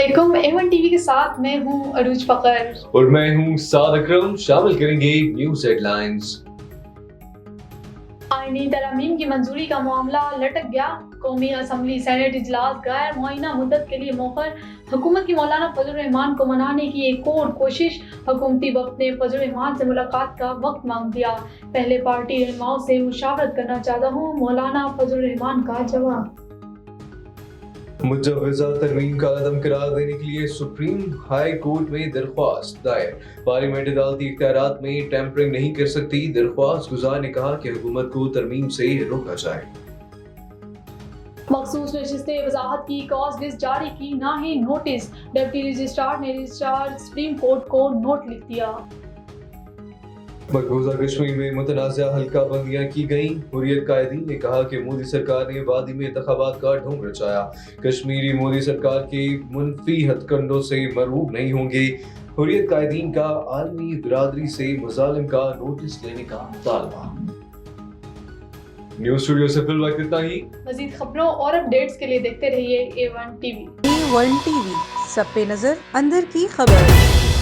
वालेकुम। Avon TV के साथ मैं हूँ अरूज फकर और मैं हूँ साद अकरम। शामिल करेंगे न्यूज हेडलाइंस। आईनी तरमीम की मंजूरी का मामला लटक गया। कौमी असम्बली सेनेट इजलास गैर मुआयना मुद्दत के लिए मौखर। हुकूमत की मौलाना फजल रहमान को मनाने की एक और कोशिश। हुकूमती वफद ने फजल रहमान से मुलाकात का वक्त मांग दिया। पहले पार्टी रहनुमाओं से मुशावरत करना चाहता हूँ, मौलाना फजल रहमान का जवाब। मुजव्वजा तरमीम का अदम करार देने के लिए सुप्रीम हाई कोर्ट में दरख्वास्त दायर। पार्लियामेंट अदालती इख्तियारात में टेम्परिंग नहीं कर सकती। दरख्वास्त गुजार ने कहा कि हुकूमत को तरमीम से रोका जाए। मखसूस नशिस्तें वजाहत की कॉज लिस्ट जारी की, ना ही नोटिस। डिप्टी रजिस्ट्रार ने रजिस्ट्रार सुप्रीम कोर्ट को नोट लिख दिया। मकबूजा कश्मीर में मुतनाज़ा हल्का बंदियां की गईं। हुर्रियत कायदीन ने कहा कि मोदी सरकार ने वादी में इंतखाबात का ढोंग रचाया। कश्मीरी मोदी सरकार के मुनफी हथकंडों से मरऊब नहीं होंगे। हुर्रियत कायदीन का आलमी बिरादरी से मुजालिम का नोटिस लेने का मुतालबा। न्यूज़ स्टूडियो से फिल वक्त इतना ही। मजीद खबरों और अपडेट्स के लिए देखते रहिए A1 टीवी। A1 टीवी, सब पे नजर, अंदर की खबर।